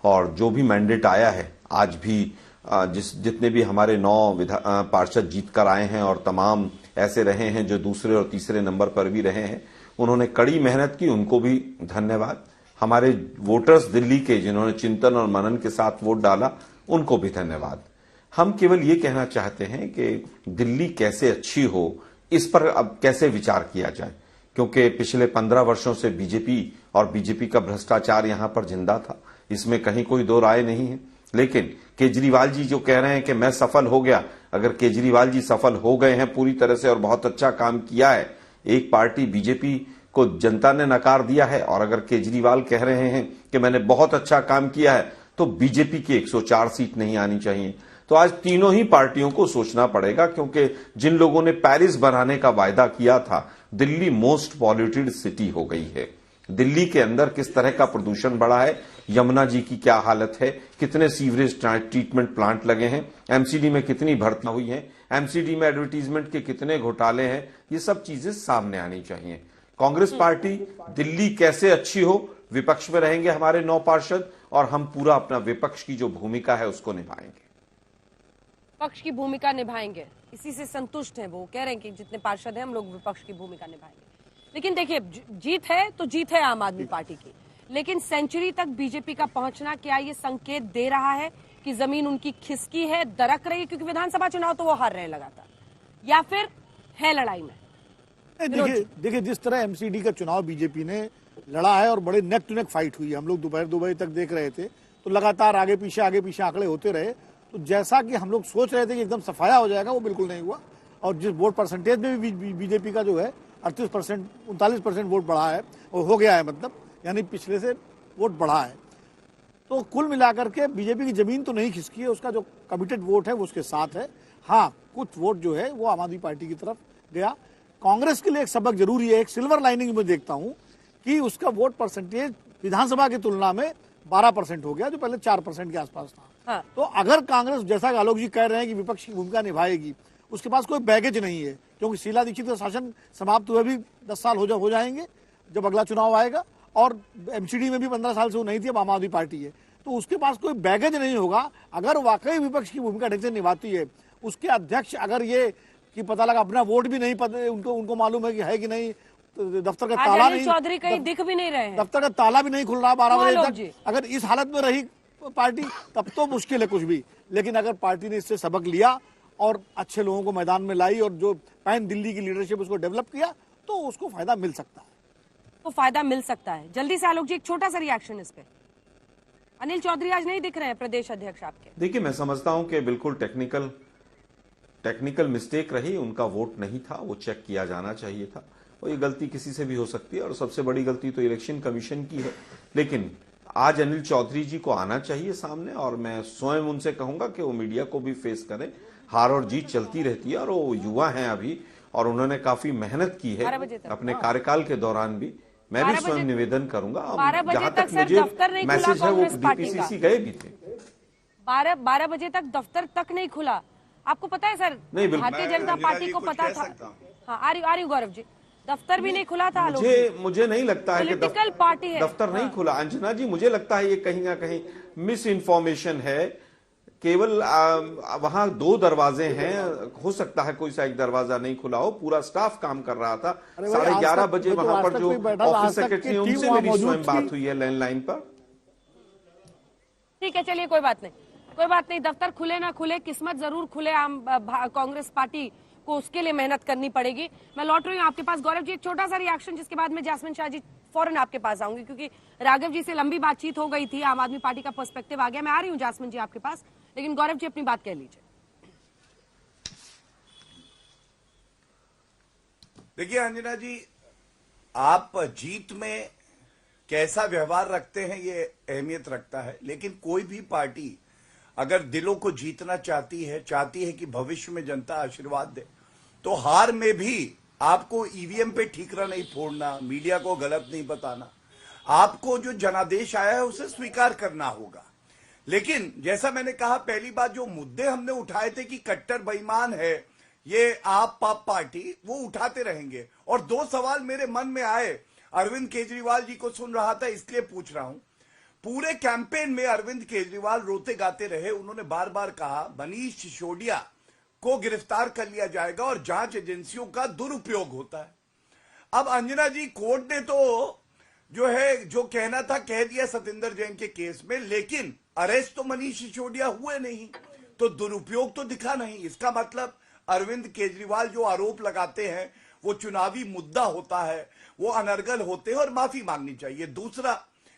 और जो भी मैंडेट आया है, आज भी जितने भी हमारे 9 पार्षद जीत कर आए हैं और तमाम ऐसे रहे हैं जो दूसरे और तीसरे नंबर पर भी रहे हैं, उन्होंने कड़ी मेहनत की, उनको भी धन्यवाद। हमारे वोटर्स दिल्ली के जिन्होंने चिंतन और मनन के साथ वोट डाला, उनको भी धन्यवाद। हम केवल ये कहना चाहते हैं कि दिल्ली कैसे अच्छी हो, इस पर अब कैसे विचार किया जाए, क्योंकि पिछले 15 वर्षों से बीजेपी और बीजेपी का भ्रष्टाचार यहां पर जिंदा था, इसमें कहीं कोई दो राय नहीं है। लेकिन केजरीवाल जी जो कह रहे हैं कि मैं सफल हो गया, अगर केजरीवाल जी सफल हो गए हैं पूरी तरह से और बहुत अच्छा काम किया है, एक पार्टी बीजेपी को जनता ने नकार दिया है, और अगर केजरीवाल कह रहे हैं कि मैंने बहुत अच्छा काम किया है, तो बीजेपी की 104 सीट नहीं आनी चाहिए। तो आज तीनों ही पार्टियों को सोचना पड़ेगा, क्योंकि जिन लोगों ने पेरिस बनाने का वायदा किया था, दिल्ली मोस्ट पॉल्यूटेड सिटी हो गई है। दिल्ली के अंदर किस तरह का प्रदूषण बढ़ा है, यमुना जी की क्या हालत है, कितने सीवरेज ट्रीटमेंट प्लांट लगे हैं, एमसीडी में कितनी भर्तियां हुई हैं, एमसीडी में एडवर्टीजमेंट के कितने घोटाले हैं, ये सब चीजें सामने आनी चाहिए। कांग्रेस पार्टी दिल्ली कैसे अच्छी हो, विपक्ष में रहेंगे हमारे 9 पार्षद, और हम पूरा अपना विपक्ष की जो भूमिका है उसको निभाएंगे।
विपक्ष की भूमिका निभाएंगे, इसी से संतुष्ट हैं वो। कह रहे हैं कि जितने पार्षद हैं हम लोग विपक्ष की भूमिका निभाएंगे। लेकिन देखिए, जीत है तो जीत है आम आदमी पार्टी की, लेकिन सेंचुरी तक बीजेपी का पहुंचना क्या ये संकेत दे रहा है कि जमीन उनकी खिसकी है, दरक रही है? क्योंकि विधानसभा चुनाव तो वो हार रहे हैं लगातार, या फिर है लड़ाई में?
देखिए जिस तरह एमसीडी का चुनाव बीजेपी ने लड़ा है और बड़े नेक टू नेक फाइट हुई है, हम लोग दोपहर 2 बजे तक देख रहे थे, तो लगातार आगे पीछे आंकड़े होते रहे। तो जैसा कि हम लोग सोच रहे थे कि एकदम सफाया हो जाएगा, वो बिल्कुल नहीं हुआ। और जिस वोट परसेंटेज में भी बीजेपी का जो है 38%, 39% वोट बढ़ा है, वो हो गया है, मतलब यानी पिछले से वोट बढ़ा है। तो कुल मिलाकर के बीजेपी की जमीन तो नहीं खिसकी है, उसका जो कमिटेड वोट है वो उसके साथ है। हाँ, कुछ वोट जो है वो आम आदमी पार्टी की तरफ गया। कांग्रेस के लिए एक सबक जरूरी है, एक सिल्वर लाइनिंग में देखता हूं कि उसका वोट परसेंटेज विधानसभा की तुलना में 12% हो गया, जो पहले 4% के आसपास था। हाँ। तो अगर कांग्रेस, जैसा आलोक जी कह रहे हैं कि विपक्ष की भूमिका निभाएगी, उसके पास कोई बैगेज नहीं है, क्योंकि शीला दीक्षित का शासन समाप्त हुए भी 10 साल हो जाएंगे जब अगला चुनाव आएगा, और एमसीडी में भी 15 साल से वो नहीं थी, अब आम आदमी पार्टी है। तो उसके पास कोई बैगेज नहीं होगा। अगर वाकई विपक्ष की भूमिका ढंग से निभाती है, उसके अध्यक्ष अगर ये कि पता लगा अपना वोट भी नहीं पता, उनको मालूम है कि है कि नहीं, तो दफ्तर का ताला नहीं,
चौधरी कहीं दिख भी नहीं रहे हैं,
दफ्तर का ताला भी नहीं खुल रहा 12 बजे तक। अगर इस हालत में रही पार्टी तब तो मुश्किल है कुछ भी। लेकिन अगर पार्टी ने इससे सबक लिया और अच्छे लोगों को मैदान में लाई और जो पैन दिल्ली की लीडरशिप उसको डेवलप किया, तो उसको फायदा मिल सकता है।
तो फायदा मिल सकता है। जल्दी से आलोक जी एक छोटा सा रिएक्शन इस पे। अनिल चौधरी आज नहीं दिख रहे हैं प्रदेश अध्यक्ष आपके।
देखिए, मैं समझता हूं कि बिल्कुल टेक्निकल मिस्टेक रही, उनका वोट नहीं था, वो चेक किया जाना चाहिए था, और ये गलती किसी से भी हो सकती है, और सबसे बड़ी गलती तो इलेक्शन कमीशन की है। लेकिन आज अनिल चौधरी जी को आना चाहिए सामने, और मैं स्वयं उनसे कहूंगा कि वो मीडिया को भी फेस करें। हार और जीत चलती रहती है, और वो युवा हैं अभी, और उन्होंने काफी मेहनत की है अपने कार्यकाल के दौरान भी। मैं भी स्वयं निवेदन करूंगा, जहां तक मुझे मैसेज है वो डीपीसीसी गए भी थे।
12 बजे तक दफ्तर तक नहीं खुला। आपको पता है सर, भारतीय जनता पार्टी को पता था। हाँ, आ रही हूँ गौरव जी। दफ्तर भी नहीं खुला था आलोक
मुझे नहीं लगता है कि
पॉलिटिकल पार्टी है,
दफ्तर नहीं खुला। अंजना जी, मुझे लगता है ये कहीं ना कहीं मिस इन्फॉर्मेशन है। केवल वहां 2 दरवाजे हैं, हो सकता है कोई सा एक दरवाजा नहीं खुला हो, पूरा स्टाफ काम कर रहा था। 11:30 बजे वहां पर जो ऑफिस सेक्रेटरी उनसे मेरी स्वयं बात हुई है लैंडलाइन पर।
ठीक है, चलिए कोई बात नहीं। दफ्तर खुले ना खुले, किस्मत जरूर खुले आम कांग्रेस पार्टी को, उसके लिए मेहनत करनी पड़ेगी। मैं लौट रही हूँ आपके पास गौरव जी, एक छोटा सा रिएक्शन, जिसके बाद मैं जैस्मिन शाह जी फौरन आपके पास आऊंगी, क्योंकि राघव जी से लंबी बातचीत हो गई थी, आम आदमी पार्टी का पर्सपेक्टिव आ गया। मैं आ रही हूँ जैस्मिन जी आपके पास, लेकिन गौरव जी अपनी बात कह लीजिए।
देखिए अंजना जी, आप जीत में कैसा व्यवहार रखते हैं ये अहमियत रखता है, लेकिन कोई भी पार्टी अगर दिलों को जीतना चाहती है कि भविष्य में जनता आशीर्वाद दे, तो हार में भी आपको ईवीएम पे ठीकरा नहीं फोड़ना, मीडिया को गलत नहीं बताना, आपको जो जनादेश आया है उसे स्वीकार करना होगा। लेकिन जैसा मैंने कहा, पहली बात जो मुद्दे हमने उठाए थे कि कट्टर बेईमान है ये आप पार्टी, वो उठाते रहेंगे। और 2 सवाल मेरे मन में आए, अरविंद केजरीवाल जी को सुन रहा था इसलिए पूछ रहा हूं। पूरे कैंपेन में अरविंद केजरीवाल रोते गाते रहे, उन्होंने बार बार कहा मनीष सिसोदिया को गिरफ्तार कर लिया जाएगा और जांच एजेंसियों का दुरुपयोग होता है। अब अंजना जी, कोर्ट ने तो जो कहना था कह दिया सतिंदर जैन के केस में, लेकिन अरेस्ट तो मनीष सिसोदिया हुए नहीं, तो दुरुपयोग तो दिखा नहीं। इसका मतलब अरविंद केजरीवाल जो आरोप लगाते हैं वो चुनावी मुद्दा होता है, वो अनर्गल होते हैं और माफी मांगनी चाहिए। दूसरा,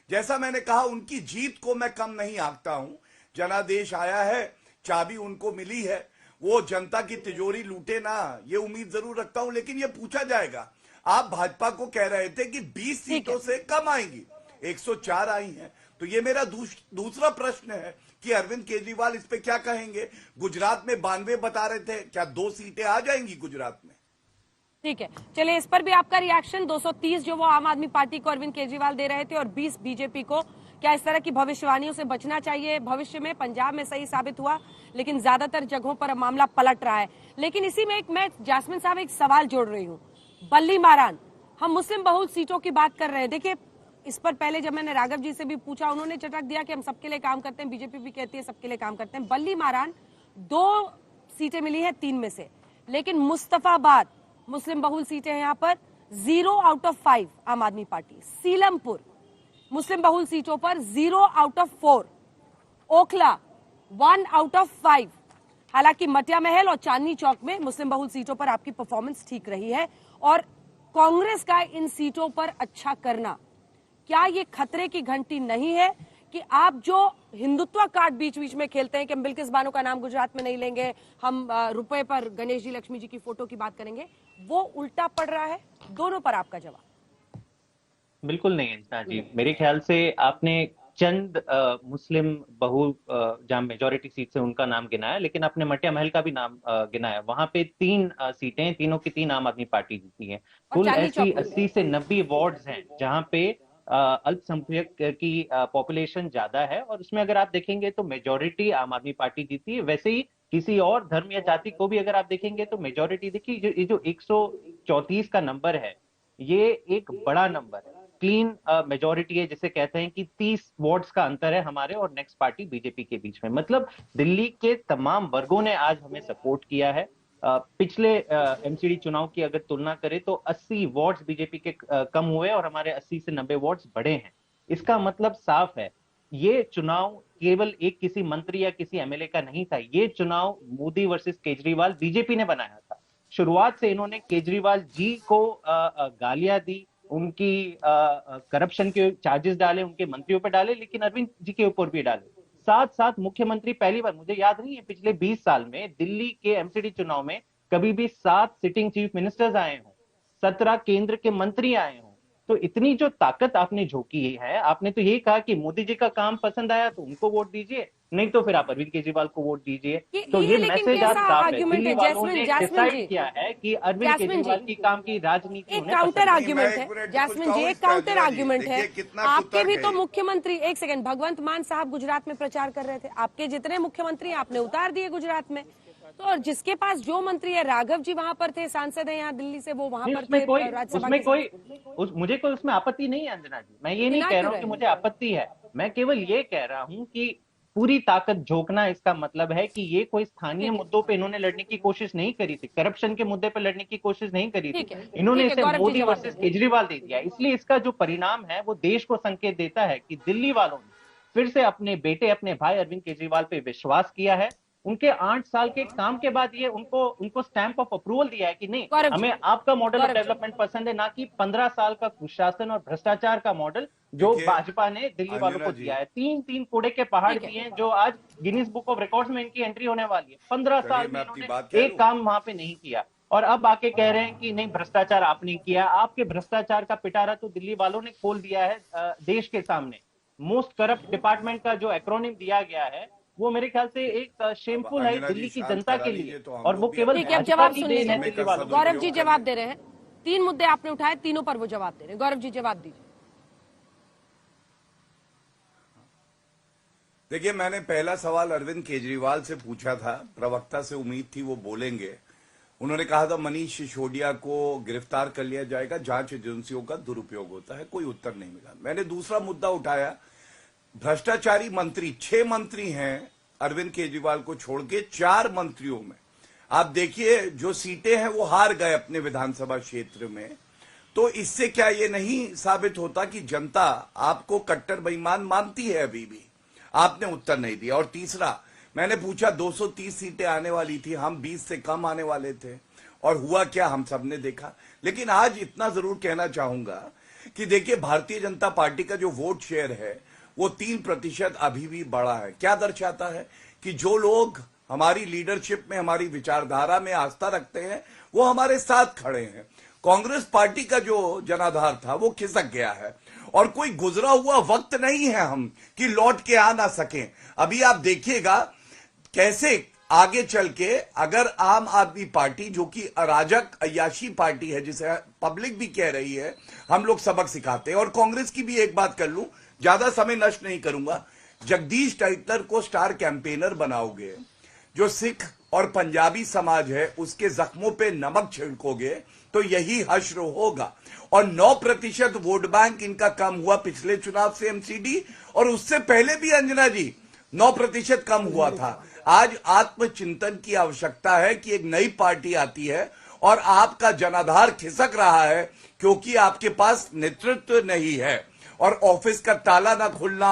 जैसा मैंने कहा, उनकी जीत को मैं कम नहीं आंकता हूं। जनादेश आया है, चाबी उनको मिली है, वो जनता की तिजोरी लूटे ना, ये उम्मीद जरूर रखता हूं। लेकिन ये पूछा जाएगा, आप भाजपा को कह रहे थे कि 20 सीटों से कम आएंगी, 104 आई हैं, तो ये मेरा दूसरा प्रश्न है कि अरविंद केजरीवाल इस पे क्या कहेंगे। गुजरात में 92 बता रहे थे, क्या 2 सीटें आ जाएंगी गुजरात में?
ठीक है, चलिए इस पर भी आपका रिएक्शन। 230 जो वो आम आदमी पार्टी को अरविंद केजरीवाल दे रहे थे और 20 बीजेपी को, क्या इस तरह की भविष्यवाणियों से बचना चाहिए? भविष्य में पंजाब में सही साबित हुआ, लेकिन ज्यादातर जगहों पर मामला पलट रहा है। लेकिन इसी में मैं जैस्मिन साहब एक सवाल जोड़ रही हूँ। बल्ली मारान, हम मुस्लिम बहुल सीटों की बात कर रहे हैं। देखिए, इस पर पहले जब मैंने राघव जी से भी पूछा, उन्होंने चटक दिया कि हम सबके लिए काम करते हैं, बीजेपी भी कहती है सबके लिए काम करते हैं। बल्ली मारान 2 सीटें मिली है 3 में से, लेकिन मुस्तफाबाद मुस्लिम बहुल सीटें हैं यहाँ पर 0 आउट ऑफ 5 आम आदमी पार्टी। सीलमपुर मुस्लिम बहुल सीटों पर 0 out of 4। Okhla 1 out of 5। हालांकि मटिया महल और चांदनी चौक में मुस्लिम बहुल सीटों पर आपकी परफॉर्मेंस ठीक रही है। और कांग्रेस का इन सीटों पर अच्छा करना, क्या ये खतरे की घंटी नहीं है कि आप जो हिंदुत्व कार्ड बीच बीच में खेलते हैं कि हम बिल्किस बानो का नाम गुजरात में नहीं लेंगे, हम रुपए पर गणेश जी लक्ष्मी जी की फोटो की बात करेंगे, वो उल्टा पड़ रहा है? दोनों पर आपका जवाब।
बिल्कुल नहीं अंजना जी, मेरे ख्याल से आपने चंद मुस्लिम बहु जहां मेजोरिटी सीट से उनका नाम गिनाया, लेकिन आपने मटिया महल का भी नाम गिनाया। वहां पे 3 सीटें, तीनों की 3 आम आदमी पार्टी जीती है। कुल ऐसी 80 से 90 वार्ड्स हैं जहां पे अल्पसंख्यक की पॉपुलेशन ज्यादा है, और उसमें अगर आप देखेंगे तो मेजोरिटी आम आदमी पार्टी जीती है। वैसे ही किसी और धर्म या जाति को भी अगर आप देखेंगे तो मेजोरिटी, देखिए ये जो 134 का नंबर है, ये एक बड़ा नंबर है, क्लीन मेजोरिटी है, जिसे कहते हैं कि 30 वार्ड्स का अंतर है हमारे और नेक्स्ट पार्टी बीजेपी के बीच में। मतलब दिल्ली के तमाम वर्गों ने आज हमें सपोर्ट किया है। पिछले एमसीडी चुनाव की अगर तुलना करें तो 80 वार्ड्स बीजेपी के कम हुए और हमारे 80 से 90 वार्ड्स बढ़े हैं। इसका मतलब साफ है, ये चुनाव केवल एक किसी मंत्री या किसी एमएलए का नहीं था, ये चुनाव मोदी वर्सेस केजरीवाल बीजेपी ने बनाया था। शुरुआत से इन्होंने केजरीवाल जी को गालियां दी, उनकी करप्शन के चार्जेस डाले, उनके मंत्रियों पर डाले, लेकिन अरविंद जी के ऊपर भी डाले। साथ साथ मुख्यमंत्री, पहली बार, मुझे याद नहीं है पिछले 20 साल में दिल्ली के एमसीडी चुनाव में कभी भी 7 सिटिंग चीफ मिनिस्टर्स आए हों, 17 केंद्र के मंत्री आए हों। तो इतनी जो ताकत आपने झोंकी है, आपने तो यही कहा कि मोदी जी का काम पसंद आया तो उनको वोट दीजिए, नहीं तो फिर आप अरविंद केजरीवाल को वोट दीजिए। तो ये मैसेज आज साफ है, दिल्ली वालों ने डिसाइड किया है कि अरविंद केजरीवाल की काम की राजनीति।
एक काउंटर आर्ग्यूमेंट है जैस्मिन जी, एक काउंटर आर्ग्यूमेंट है। आपके भी तो मुख्यमंत्री, एक सेकंड, भगवंत मान साहब गुजरात में प्रचार कर रहे थे, आपके जितने मुख्यमंत्री आपने उतार दिए गुजरात में। तो और जिसके पास जो मंत्री है, राघव जी वहां पर थे, सांसद है यहाँ दिल्ली से, वो वहां पर थे राज्यसभा के।
मुझे कोई उसमें आपत्ति नहीं है अंजना जी, मैं ये नहीं कह रहा हूँ कि मुझे आपत्ति है, मैं केवल ये कह रहा हूँ कि पूरी ताकत झोंकना इसका मतलब है कि ये कोई स्थानीय मुद्दों पे इन्होंने लड़ने की कोशिश नहीं करी थी, करप्शन के मुद्दे पे लड़ने की कोशिश नहीं करी थी, इन्होंने इसे मोदी वर्सेस केजरीवाल दे दिया। इसलिए इसका जो परिणाम है वो देश को संकेत देता है कि दिल्ली वालों ने फिर से अपने बेटे, अपने भाई अरविंद केजरीवाल पे विश्वास किया है। उनके 8 साल के काम के बाद ये उनको स्टैंप ऑफ अप्रूवल दिया है कि नहीं, हमें आपका मॉडल ऑफ डेवलपमेंट पसंद है, ना कि 15 साल का कुशासन और भ्रष्टाचार का मॉडल जो भाजपा ने दिल्ली वालों को दिया है। 3 कूड़े के पहाड़ दिए हैं जो आज गिनीज बुक ऑफ रिकॉर्ड्स में इनकी एंट्री होने वाली है। 15 साल में इन्होंने एक काम वहां पे नहीं किया और अब आके कह रहे हैं कि नहीं भ्रष्टाचार आपने किया। आपके भ्रष्टाचार का पिटारा तो दिल्ली वालों ने खोल दिया है देश के सामने। मोस्ट करप्ट डिपार्टमेंट का जो एक्रोनिम दिया गया है वो मेरे ख्याल से एक शेमफुल है दिल्ली की जनता के लिए, और वो केवल
जवाब सुन लीजिए। गौरव जी जवाब दे रहे हैं, 3 मुद्दे आपने उठाए, तीनों पर वो जवाब दे रहे हैं। गौरव जी जवाब दीजिए।
देखिए, मैंने पहला सवाल अरविंद केजरीवाल से पूछा था, प्रवक्ता से उम्मीद थी वो बोलेंगे। उन्होंने कहा था मनीष सिसोदिया को गिरफ्तार कर लिया जाएगा, जांच एजेंसियों का दुरुपयोग होता है। कोई उत्तर नहीं मिला। मैंने दूसरा मुद्दा उठाया, भ्रष्टाचारी मंत्री 6 मंत्री हैं अरविंद केजरीवाल को छोड़ के, 4 मंत्रियों में आप देखिए जो सीटें हैं वो हार गए अपने विधानसभा क्षेत्र में। तो इससे क्या ये नहीं साबित होता कि जनता आपको कट्टर बेईमान मानती है? अभी भी आपने उत्तर नहीं दिया। और तीसरा, मैंने पूछा 230 सीटें आने वाली थी, हम 20 से कम आने वाले थे, और हुआ क्या हम सबने देखा। लेकिन आज इतना जरूर कहना चाहूंगा कि देखिए भारतीय जनता पार्टी का जो वोट शेयर है वो 3% अभी भी बढ़ा है। क्या दर्शाता है कि जो लोग हमारी लीडरशिप में, हमारी विचारधारा में आस्था रखते हैं वो हमारे साथ खड़े हैं। कांग्रेस पार्टी का जो जनाधार था वो खिसक गया है और कोई गुजरा हुआ वक्त नहीं है हम कि लौट के आ ना सकें। अभी आप देखिएगा कैसे आगे चल के अगर आम आदमी पार्टी, जो कि अराजक अय्याशी पार्टी है, जिसे पब्लिक भी कह रही है, हम लोग सबक सिखाते हैं। और कांग्रेस की भी एक बात कर लूं, ज्यादा समय नष्ट नहीं करूंगा, जगदीश टाइटलर को स्टार कैंपेनर बनाओगे, जो सिख और पंजाबी समाज है उसके जख्मों पे नमक छिड़कोगे, तो यही हश्र होगा। और 9% वोट बैंक इनका कम हुआ पिछले चुनाव से एमसीडी, और उससे पहले भी अंजना जी 9% कम हुआ था। आज आत्मचिंतन की आवश्यकता है कि एक नई पार्टी आती है और आपका जनाधार खिसक रहा है क्योंकि आपके पास नेतृत्व नहीं है। और ऑफिस का ताला ना खुलना,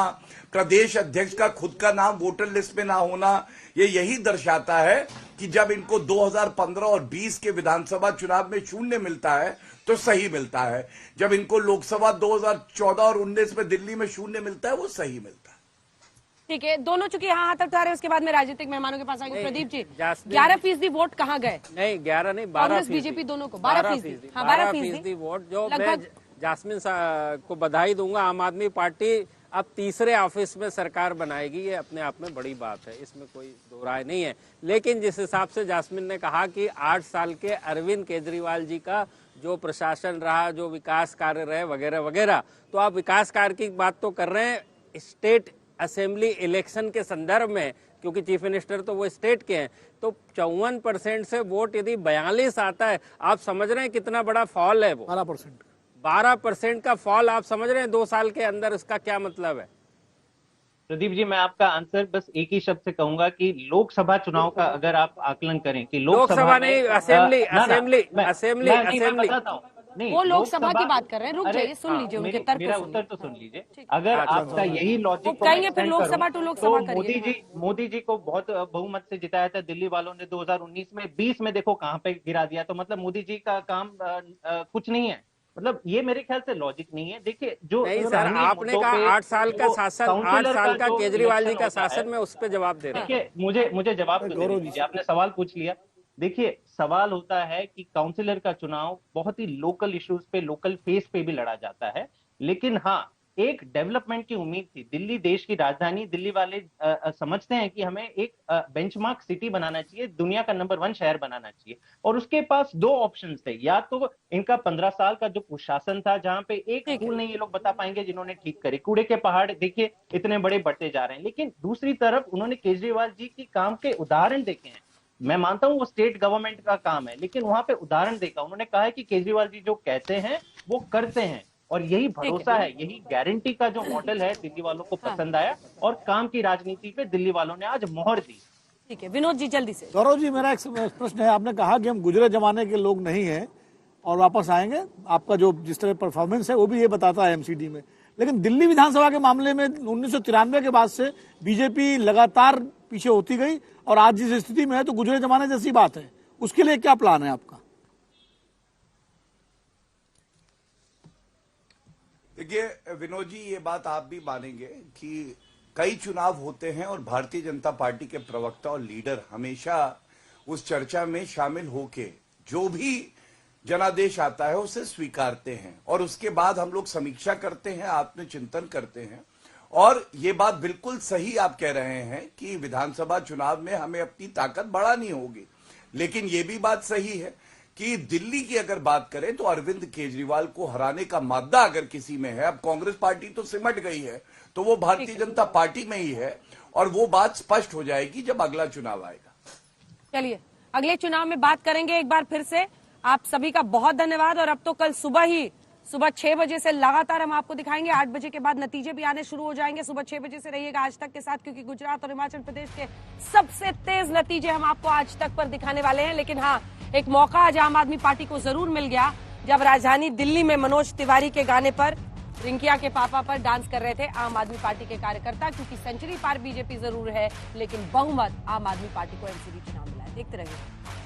प्रदेश अध्यक्ष का खुद का नाम वोटर लिस्ट में ना होना, ये यही दर्शाता है कि जब इनको 2015 और 20 के विधानसभा चुनाव में 0 मिलता है तो सही मिलता है, जब इनको लोकसभा 2014 और 19 में दिल्ली में 0 मिलता है वो सही मिलता है।
ठीक है, दोनों चुके यहाँ हाथ उठा रहे हैं, उसके बाद में राजनीतिक मेहमानों के पास आएंगे। प्रदीप जी, 11% वोट कहाँ गए?
नहीं 11 नहीं, 12%
बीजेपी दोनों को 12%। हाँ 12%
वोट जो मैं जास्मिन को बधाई दूंगा। आम आदमी पार्टी अब तीसरे ऑफिस में सरकार बनाएगी, ये अपने आप में बड़ी बात है, इसमें कोई दो राय नहीं है। लेकिन जिस हिसाब से जास्मिन ने कहा कि 8 साल के अरविंद केजरीवाल जी का जो प्रशासन रहा, जो विकास कार्य रहे वगैरह वगैरह, तो आप विकास कार्य की बात तो कर रहे हैं स्टेट असेंबली इलेक्शन के संदर्भ में, क्योंकि चीफ मिनिस्टर तो वो स्टेट के हैं। तो 54% से वोट यदि 42 आता है, आप समझ रहे हैं कितना बड़ा फॉल है वो? 12% का फॉल आप समझ रहे हैं 2 साल के अंदर, इसका क्या मतलब है?
प्रदीप जी, मैं आपका आंसर बस एक ही शब्द से कहूंगा कि लोकसभा चुनाव का अगर आप आकलन करें कि लोकसभा
नहीं, असेंबली
नहीं, वो लोकसभा की बात कर रहे हैं। रुक जाइए, सुन लीजिए उनके तर्क।
मेरा उत्तर तो सुन लीजिए। अगर आपका यही लॉजिक
कहेंगे फिर लोकसभा टू लोकसभा करिए।
मोदी जी को बहुत बहुमत से जिताया था दिल्ली वालों ने 2019 में, 20 में देखो कहां पे गिरा दिया। तो मतलब मोदी जी का काम कुछ नहीं है, मतलब ये मेरे ख्याल से लॉजिक नहीं है। देखिए जो
नहीं सर, आपने कहा 8 साल का शासन, 8 साल का केजरीवाल जी का शासन में उस पर जवाब दे रहे हैं।
देखिए मुझे जवाब तो दीजिए, आपने सवाल पूछ लिया। देखिए सवाल होता है कि काउंसिलर का चुनाव बहुत ही लोकल इश्यूज पे, लोकल फेस पे भी लड़ा जाता है, लेकिन हाँ एक डेवलपमेंट की उम्मीद थी। दिल्ली देश की राजधानी, दिल्ली वाले समझते हैं कि हमें एक बेंचमार्क सिटी बनाना चाहिए, दुनिया का नंबर 1 शहर बनाना चाहिए। और उसके पास 2 ऑप्शंस थे, या तो इनका 15 साल का जो कुशासन था जहां पे एक स्कूल नहीं ये लोग बता पाएंगे जिन्होंने ठीक करे, कूड़े के पहाड़ देखिए इतने बड़े बढ़ते जा रहे हैं। लेकिन दूसरी तरफ उन्होंने केजरीवाल जी की काम के उदाहरण देखे हैं। मैं मानता हूं वो स्टेट गवर्नमेंट का काम है, लेकिन वहां पे उदाहरण देखा। उन्होंने कहा है कि केजरीवाल जी जो कहते हैं वो करते हैं, और यही भरोसा है, यही गारंटी का जो मॉडल है दिल्ली वालों को पसंद आया, और काम की राजनीति पे दिल्ली वालों ने आज मोहर दी।
ठीक है, विनोद जी जल्दी से।
गौरव जी, मेरा एक प्रश्न है। आपने कहा कि हम गुजरे जमाने के लोग नहीं हैं और वापस आएंगे, आपका जो जिस तरह परफॉर्मेंस है वो भी ये बताता है एमसीडी में, लेकिन दिल्ली विधानसभा के मामले में 1993 के बाद से बीजेपी लगातार पीछे होती गई और आज जिस स्थिति में है तो गुजरे जमाने जैसी बात है। उसके लिए क्या प्लान है आपका?
देखिए विनोद जी, ये बात आप भी मानेंगे कि कई चुनाव होते हैं और भारतीय जनता पार्टी के प्रवक्ता और लीडर हमेशा उस चर्चा में शामिल होके जो भी जनादेश आता है उसे स्वीकारते हैं, और उसके बाद हम लोग समीक्षा करते हैं, आत्मचिंतन करते हैं। और ये बात बिल्कुल सही आप कह रहे हैं कि विधानसभा चुनाव में हमें अपनी ताकत बढ़ानी होगी, लेकिन ये भी बात सही है कि दिल्ली की अगर बात करें तो अरविंद केजरीवाल को हराने का मादा अगर किसी में है, अब कांग्रेस पार्टी तो सिमट गई है, तो वो भारतीय जनता पार्टी में ही है, और वो बात स्पष्ट हो जाएगी जब अगला चुनाव आएगा।
चलिए अगले चुनाव में बात करेंगे। एक बार फिर से आप सभी का बहुत धन्यवाद। और अब तो कल सुबह 6 बजे से लगातार हम आपको दिखाएंगे। 8 बजे के बाद नतीजे भी आने शुरू हो जाएंगे। सुबह 6 बजे से रहिएगा आज तक के साथ, क्योंकि गुजरात और हिमाचल प्रदेश के सबसे तेज नतीजे हम आपको आज तक पर दिखाने वाले हैं। लेकिन हाँ, एक मौका आज आम आदमी पार्टी को जरूर मिल गया जब राजधानी दिल्ली में मनोज तिवारी के गाने पर रिंकिया के पापा पर डांस कर रहे थे आम आदमी पार्टी के कार्यकर्ता, क्योंकि सेंचुरी पार बीजेपी जरूर है लेकिन बहुमत आम आदमी पार्टी को एमसीडी चुनाव मिला है। देखते रहिए।